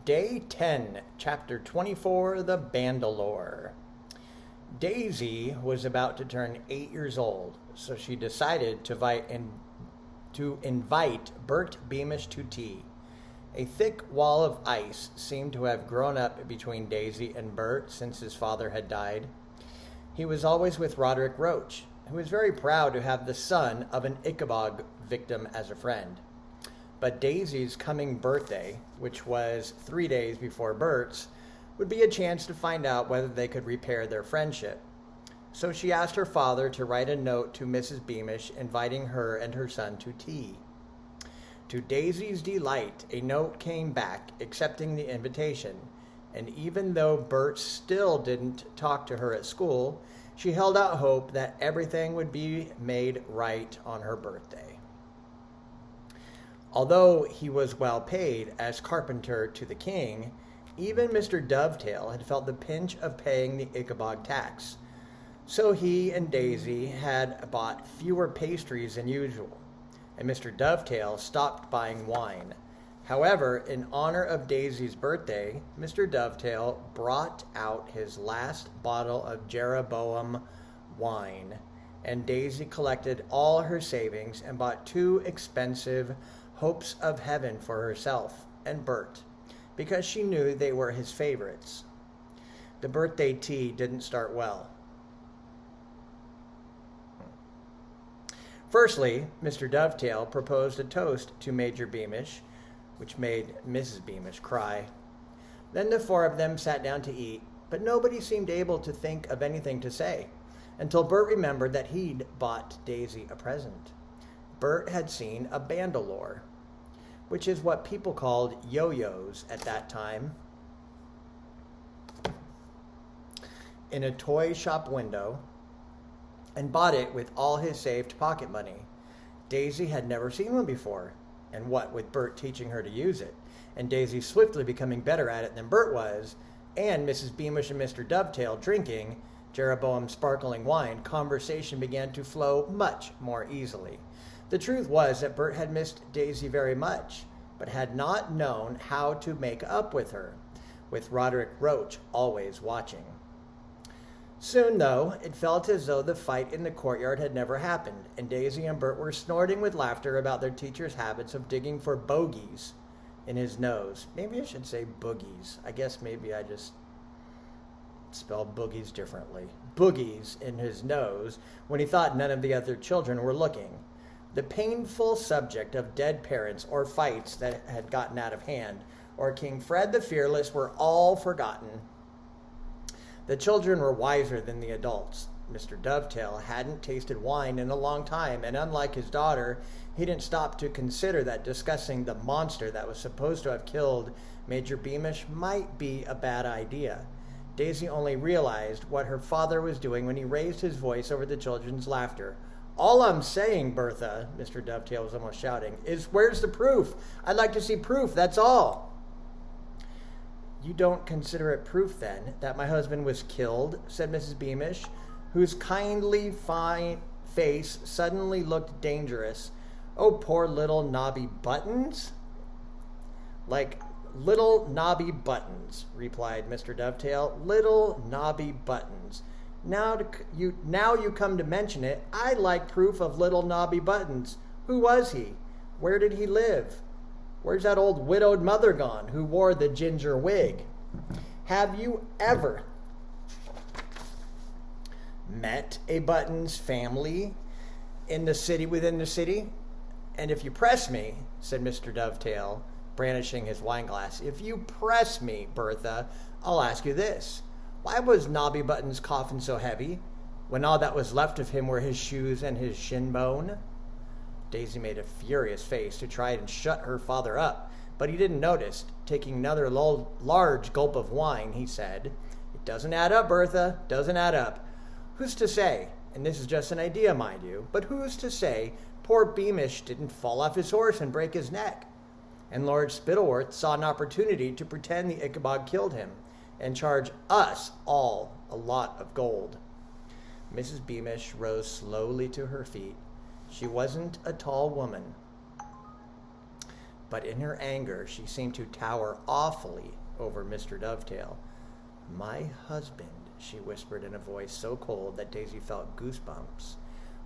Day 10, Chapter 24, The Bandalore. Daisy was about to turn 8 years old, so she decided to invite Bert Beamish to tea. A thick wall of ice seemed to have grown up between Daisy and Bert since his father had died. He was always with Roderick Roach, who was very proud to have the son of an Ickabog victim as a friend. But Daisy's coming birthday, which was 3 days before Bert's, would be a chance to find out whether they could repair their friendship. So she asked her father to write a note to Mrs. Beamish inviting her and her son to tea. To Daisy's delight, a note came back accepting the invitation, and even though Bert still didn't talk to her at school, she held out hope that everything would be made right on her birthday. Although he was well paid as carpenter to the king, even Mr. Dovetail had felt the pinch of paying the Ickabog tax. So he and Daisy had bought fewer pastries than usual, and Mr. Dovetail stopped buying wine. However, in honor of Daisy's birthday, Mr. Dovetail brought out his last bottle of Jeroboam wine, and Daisy collected all her savings and bought 2 expensive Hopes of Heaven for herself and Bert, because she knew they were his favorites. The birthday tea didn't start well. Firstly, Mr. Dovetail proposed a toast to Major Beamish, which made Mrs. Beamish cry. Then the 4 of them sat down to eat, but nobody seemed able to think of anything to say, until Bert remembered that he'd bought Daisy a present. Bert had seen a bandalore, which is what people called yo-yos at that time, in a toy shop window, and bought it with all his saved pocket money. Daisy had never seen one before, and what with Bert teaching her to use it, and Daisy swiftly becoming better at it than Bert was, and Mrs. Beamish and Mr. Dovetail drinking Jeroboam sparkling wine, conversation began to flow much more easily. The truth was that Bert had missed Daisy very much, but had not known how to make up with her, with Roderick Roach always watching. Soon, though, it felt as though the fight in the courtyard had never happened, and Daisy and Bert were snorting with laughter about their teacher's habits of digging for bogies in his nose. Maybe I should say boogies. I guess maybe I just spell boogies differently. Boogies in his nose when he thought none of the other children were looking. The painful subject of dead parents or fights that had gotten out of hand, or King Fred the Fearless, were all forgotten. The children were wiser than the adults. Mr. Dovetail hadn't tasted wine in a long time, and unlike his daughter, he didn't stop to consider that discussing the monster that was supposed to have killed Major Beamish might be a bad idea. Daisy only realized what her father was doing when he raised his voice over the children's laughter. "All I'm saying, Bertha," Mr. Dovetail was almost shouting, "is where's the proof? I'd like to see proof, that's all." "You don't consider it proof, then, that my husband was killed?" said Mrs. Beamish, whose kindly fine face suddenly looked dangerous. "Oh, poor little knobby buttons." "Like little knobby buttons," replied Mr. Dovetail. "Little knobby buttons. Now you come to mention it, I'd like proof of little knobby buttons. Who was he? Where did he live? Where's that old widowed mother gone who wore the ginger wig? Have you ever met a Buttons family in the city within the city? And if you press me," said Mr. Dovetail, brandishing his wineglass, "if you press me, Bertha, I'll ask you this. Why was Nobby Buttons' coffin so heavy, when all that was left of him were his shoes and his shin bone?" Daisy made a furious face to try and shut her father up, but he didn't notice. Taking another large gulp of wine, he said, "It doesn't add up, Bertha, doesn't add up. Who's to say, and this is just an idea, mind you, but who's to say poor Beamish didn't fall off his horse and break his neck, and Lord Spittleworth saw an opportunity to pretend the Ickabog killed him, and charge us all a lot of gold." Mrs. Beamish rose slowly to her feet. She wasn't a tall woman, but in her anger, she seemed to tower awfully over Mr. Dovetail. "My husband," she whispered in a voice so cold that Daisy felt goosebumps,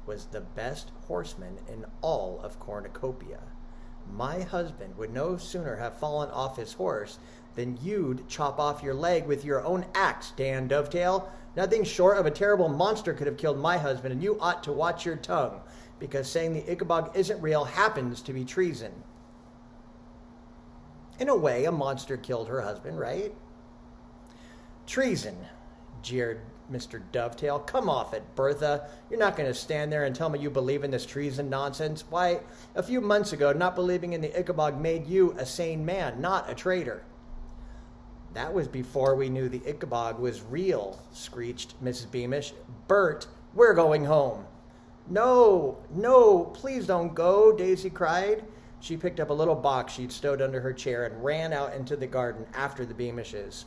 "was the best horseman in all of Cornucopia. My husband would no sooner have fallen off his horse than you'd chop off your leg with your own axe, Dan Dovetail. Nothing short of a terrible monster could have killed my husband, and you ought to watch your tongue, because saying the Ickabog isn't real happens to be treason." In a way, a monster killed her husband, right? "Treason," jeered Mr. Dovetail. "Come off it, Bertha. You're not going to stand there and tell me you believe in this treason nonsense. Why, a few months ago, not believing in the Ickabog made you a sane man, not a traitor." "That was before we knew the Ickabog was real," screeched Mrs. Beamish. "Bert, we're going home." "No, no, please don't go," Daisy cried. She picked up a little box she'd stowed under her chair and ran out into the garden after the Beamishes.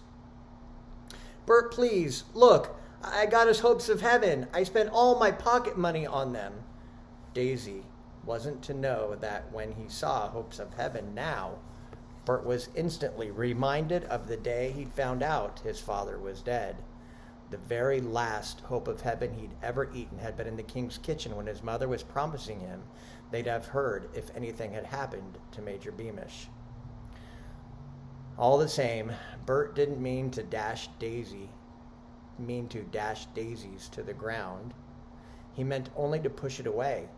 "Bert, please, look, I got us hopes of heaven. I spent all my pocket money on them." Daisy wasn't to know that when he saw hopes of heaven now, Bert was instantly reminded of the day he'd found out his father was dead. The very last hope of heaven he'd ever eaten had been in the king's kitchen when his mother was promising him they'd have heard if anything had happened to Major Beamish. All the same, Bert didn't mean to dash daisies to the ground. He meant only to push it away.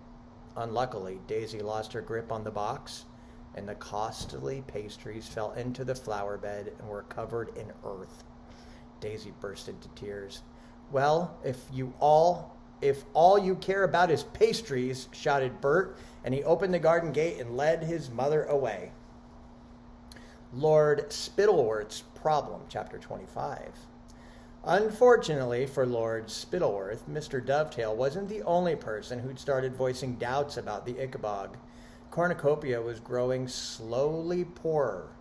Unluckily, Daisy lost her grip on the box, and the costly pastries fell into the flower bed and were covered in earth. Daisy burst into tears. "Well, if all you care about is pastries," shouted Bert, and he opened the garden gate and led his mother away. Lord Spittleworth's Problem, Chapter 25. Unfortunately for Lord Spittleworth, Mr. Dovetail wasn't the only person who'd started voicing doubts about the Ickabog. Cornucopia was growing slowly poorer.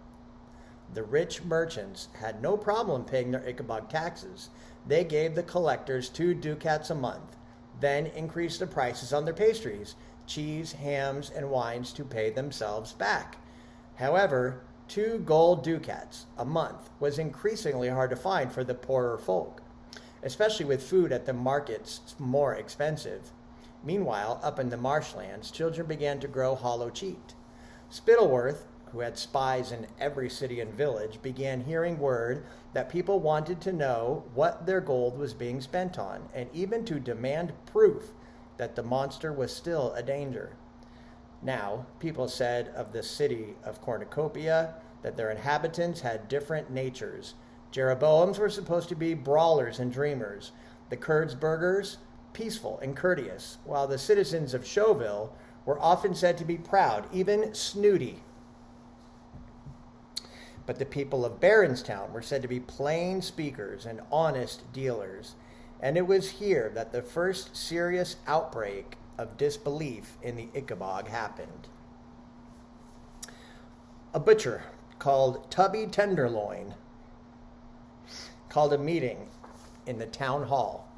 The rich merchants had no problem paying their Ickabog taxes. They gave the collectors 2 ducats a month, then increased the prices on their pastries, cheese, hams, and wines to pay themselves back. However, 2 gold ducats a month was increasingly hard to find for the poorer folk, especially with food at the markets more expensive. Meanwhile, up in the marshlands, children began to grow hollow-cheeked. Spittleworth, who had spies in every city and village, began hearing word that people wanted to know what their gold was being spent on, and even to demand proof that the monster was still a danger. Now, people said of the city of Cornucopia that their inhabitants had different natures. Jeroboams were supposed to be brawlers and dreamers, the Kurdsburgers peaceful and courteous, while the citizens of Showville were often said to be proud, even snooty. But the people of Barronstown were said to be plain speakers and honest dealers, and it was here that the first serious outbreak of disbelief in the Ickabog happened. A butcher called Tubby Tenderloin called a meeting in the town hall.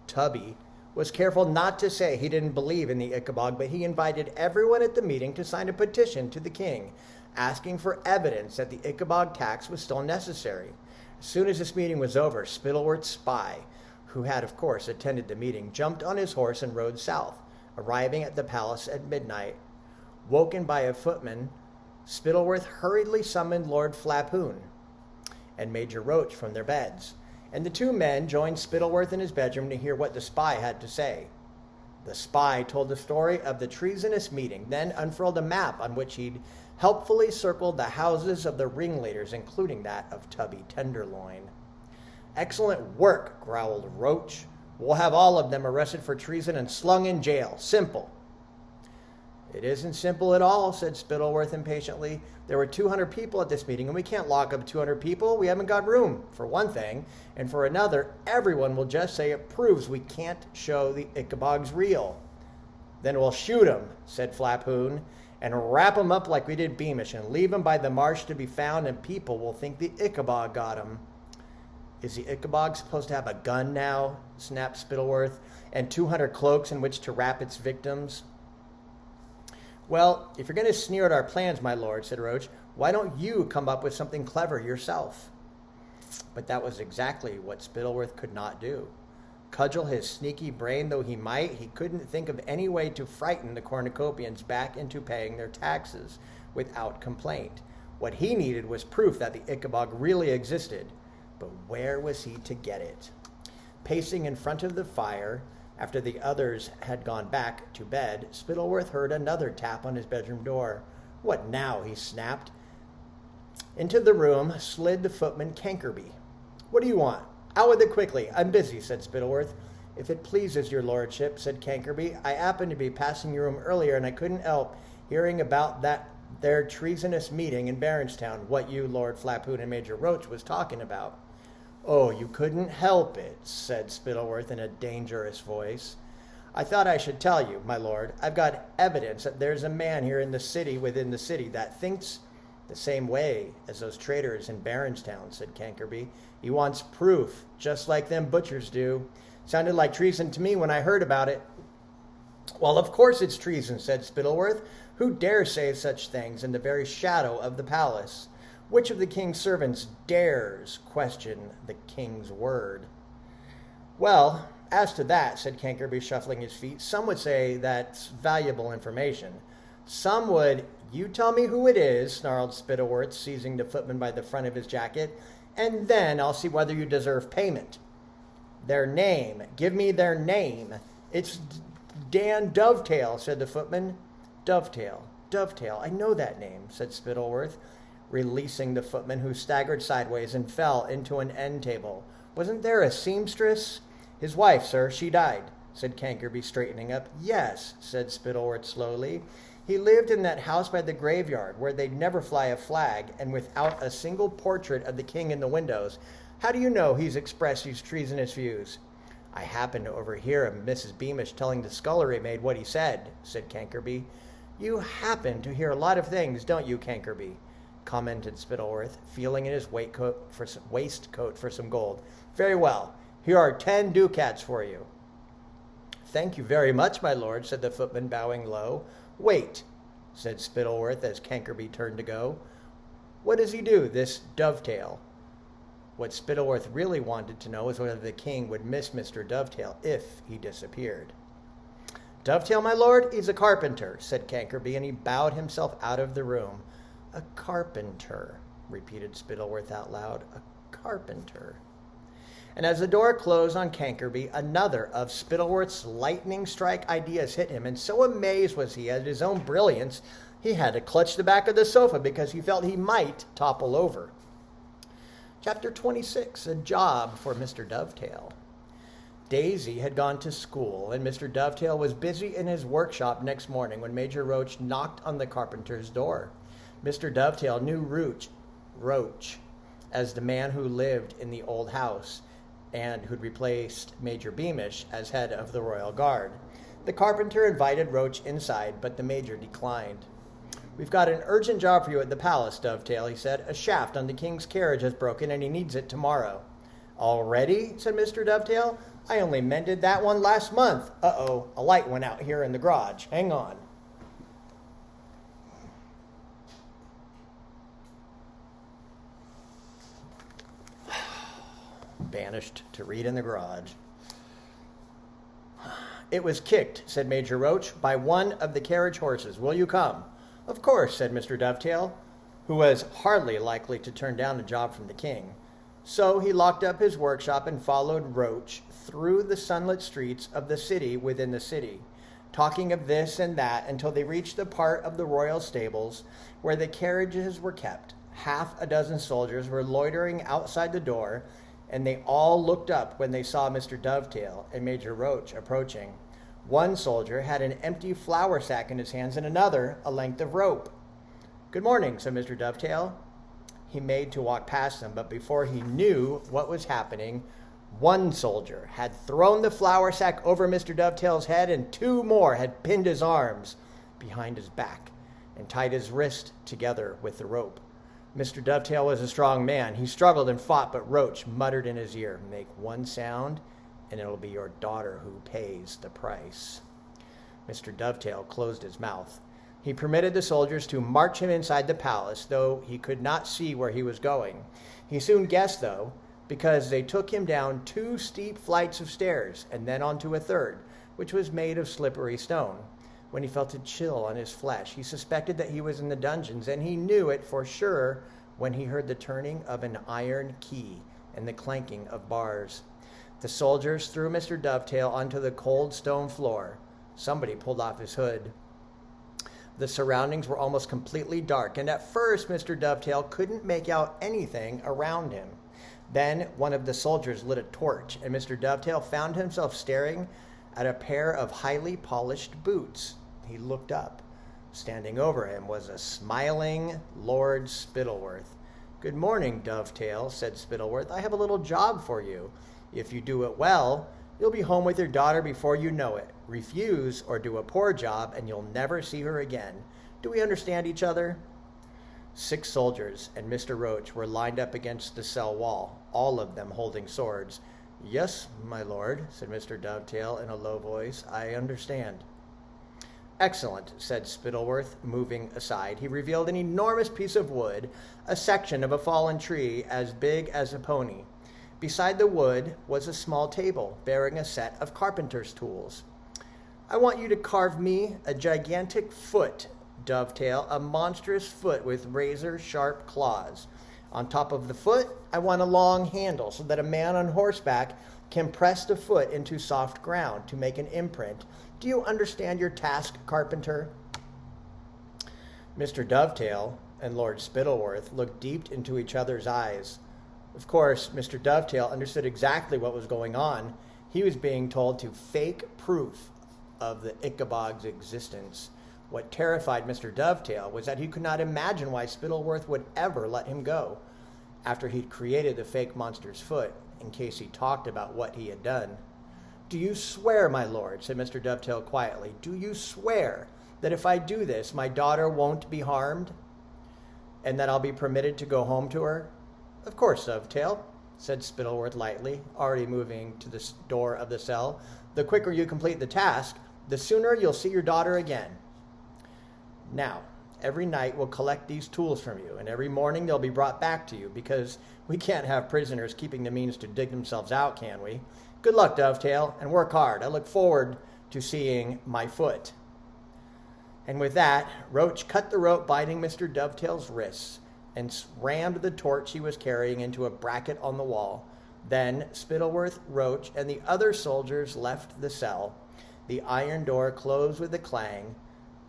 Tubby was careful not to say he didn't believe in the Ickabog, but he invited everyone at the meeting to sign a petition to the king, asking for evidence that the Ickabog tax was still necessary. As soon as this meeting was over, Spittleworth's spy, who had, of course, attended the meeting, jumped on his horse and rode south, arriving at the palace at midnight. Woken by a footman, Spittleworth hurriedly summoned Lord Flaphoon and Major Roach from their beds, and the 2 men joined Spittleworth in his bedroom to hear what the spy had to say. The spy told the story of the Treasonous Meeting, then unfurled a map on which he'd helpfully circled the houses of the ringleaders, including that of Tubby Tenderloin. "Excellent work," growled Roach. "We'll have all of them arrested for treason and slung in jail. Simple." "It isn't simple at all," said Spittleworth impatiently. "There were 200 people at this meeting, and we can't lock up 200 people. We haven't got room, for one thing. And for another, everyone will just say it proves we can't show the Ickabog's real." "Then we'll shoot 'em," said Flaphoon, "and wrap 'em up like we did Beamish, and leave 'em by the marsh to be found, and people will think the Ickabog got 'em." "Is the Ickabog supposed to have a gun now?" snapped Spittleworth, "and 200 cloaks in which to wrap its victims?" Well, if you're going to sneer at our plans, my lord, said Roach, why don't you come up with something clever yourself? But that was exactly what Spittleworth could not do. Cudgel his sneaky brain though he might, he couldn't think of any way to frighten the cornucopians back into paying their taxes without complaint. What he needed was proof that the Ickabog really existed. But where was he to get it? Pacing in front of the fire, after the others had gone back to bed, Spittleworth heard another tap on his bedroom door. What now? He snapped. Into the room slid the footman Cankerby. What do you want? Out with it quickly. I'm busy, said Spittleworth. If it pleases your lordship, said Cankerby, I happened to be passing your room earlier, and I couldn't help hearing about their treasonous meeting in Baronstown, what you, Lord Flaphoot, and Major Roach was talking about. Oh, you couldn't help it, said Spittleworth in a dangerous voice. I thought I should tell you, my lord. I've got evidence that there's a man here in the city, within the city, that thinks the same way as those traitors in Baronstown, said Cankerby. He wants proof, just like them butchers do. Sounded like treason to me when I heard about it. Well, of course it's treason, said Spittleworth. Who dares say such things in the very shadow of the palace? Which of the king's servants dares question the king's word? Well, as to that, said Cankerby, shuffling his feet, some would say that's valuable information. Some would, you tell me who it is, snarled Spittleworth, seizing the footman by the front of his jacket, and then I'll see whether you deserve payment. Their name. Give me their name. It's Dan Dovetail, said the footman. Dovetail. I know that name, said Spittleworth, releasing the footman, who staggered sideways and fell into an end table. Wasn't there a seamstress? His wife, sir. She died, said Cankerby, straightening up. Yes, said Spittleworth slowly. He lived in that house by the graveyard, where they'd never fly a flag, and without a single portrait of the king in the windows. How do you know he's expressed these treasonous views? I happened to overhear Mrs. Beamish telling the scullery maid what he said, said Cankerby. You happen to hear a lot of things, don't you, Cankerby? Commented Spittleworth, feeling in his waistcoat for some gold. Very well. Here are 10 ducats for you. Thank you very much, my lord, said the footman, bowing low. Wait, said Spittleworth as Cankerby turned to go. What does he do, this Dovetail? What Spittleworth really wanted to know was whether the king would miss Mr. Dovetail if he disappeared. Dovetail, my lord? He's a carpenter, said Cankerby, and he bowed himself out of the room. A carpenter, repeated Spittleworth out loud. A carpenter. And as the door closed on Cankerby, another of Spittleworth's lightning strike ideas hit him, and so amazed was he at his own brilliance, he had to clutch the back of the sofa because he felt he might topple over. Chapter 26, A Job for Mr. Dovetail. Daisy had gone to school, and Mr. Dovetail was busy in his workshop next morning when Major Roach knocked on the carpenter's door. Mr. Dovetail knew Roach as the man who lived in the old house and who'd replaced Major Beamish as head of the Royal Guard. The carpenter invited Roach inside, but the major declined. We've got an urgent job for you at the palace, Dovetail, he said. A shaft on the king's carriage has broken, and he needs it tomorrow. Already? Said Mr. Dovetail. I only mended that one last month. Uh-oh, a light went out here in the garage. Hang on. Banished to read in the garage. It was kicked, said Major Roach, by one of the carriage horses. Will you come? Of course, said Mr. Dovetail, who was hardly likely to turn down a job from the king. So he locked up his workshop and followed Roach through the sunlit streets of the city within the city, talking of this and that until they reached the part of the royal stables where the carriages were kept. Half a dozen soldiers were loitering outside the door, and they all looked up when they saw Mr. Dovetail and Major Roach approaching. One soldier had an empty flour sack in his hands and another a length of rope. Good morning, said Mr. Dovetail. He made to walk past them, but before he knew what was happening, one soldier had thrown the flour sack over Mr. Dovetail's head, and two more had pinned his arms behind his back and tied his wrist together with the rope. Mr. Dovetail was a strong man. He struggled and fought, but Roach muttered in his ear, Make one sound, and it'll be your daughter who pays the price. Mr. Dovetail closed his mouth. He permitted the soldiers to march him inside the palace, though he could not see where he was going. He soon guessed, though, because they took him down 2 steep flights of stairs and then onto a third, which was made of slippery stone. When he felt a chill on his flesh, he suspected that he was in the dungeons, and he knew it for sure when he heard the turning of an iron key and the clanking of bars. The soldiers threw Mr. Dovetail onto the cold stone floor. Somebody pulled off his hood. The surroundings were almost completely dark, and at first Mr. Dovetail couldn't make out anything around him. Then one of the soldiers lit a torch, and Mr. Dovetail found himself staring at a pair of highly polished boots. He looked up. Standing over him was a smiling Lord Spittleworth. "Good morning, Dovetail," said Spittleworth. "I have a little job for you. If you do it well, you'll be home with your daughter before you know it. Refuse or do a poor job, and you'll never see her again. Do we understand each other?" 6 soldiers and Mr. Roach were lined up against the cell wall, all of them holding swords. "Yes, my lord," said Mr. Dovetail in a low voice. "I understand." "Excellent," said Spittleworth, moving aside. He revealed an enormous piece of wood, a section of a fallen tree as big as a pony. Beside the wood was a small table bearing a set of carpenter's tools. "I want you to carve me a gigantic foot, Dovetail, a monstrous foot with razor-sharp claws. On top of the foot, I want a long handle so that a man on horseback can press the foot into soft ground to make an imprint. Do you understand your task, carpenter?" Mr. Dovetail and Lord Spittleworth looked deep into each other's eyes. Of course, Mr. Dovetail understood exactly what was going on. He was being told to fake proof of the Ickabog's existence. What terrified Mr. Dovetail was that he could not imagine why Spittleworth would ever let him go after he'd created the fake monster's foot, in case he talked about what he had done. "Do you swear, my lord," said Mr. Dovetail quietly, "do you swear that if I do this, my daughter won't be harmed, and that I'll be permitted to go home to her?" "Of course, Dovetail," said Spittleworth lightly, already moving to the door of the cell. "The quicker you complete the task, the sooner you'll see your daughter again. Now, every night we'll collect these tools from you, and every morning they'll be brought back to you, because we can't have prisoners keeping the means to dig themselves out, can we? Good luck, Dovetail, and work hard. I look forward to seeing my foot." And with that, Roach cut the rope binding Mr. Dovetail's wrists and rammed the torch he was carrying into a bracket on the wall. Then Spittleworth, Roach, and the other soldiers left the cell. The iron door closed with a clang.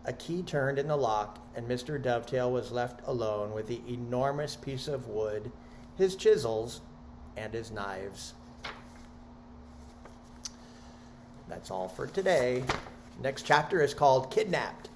A key turned in the lock, and Mr. Dovetail was left alone with the enormous piece of wood, his chisels, and his knives. That's all for today. Next chapter is called Kidnapped.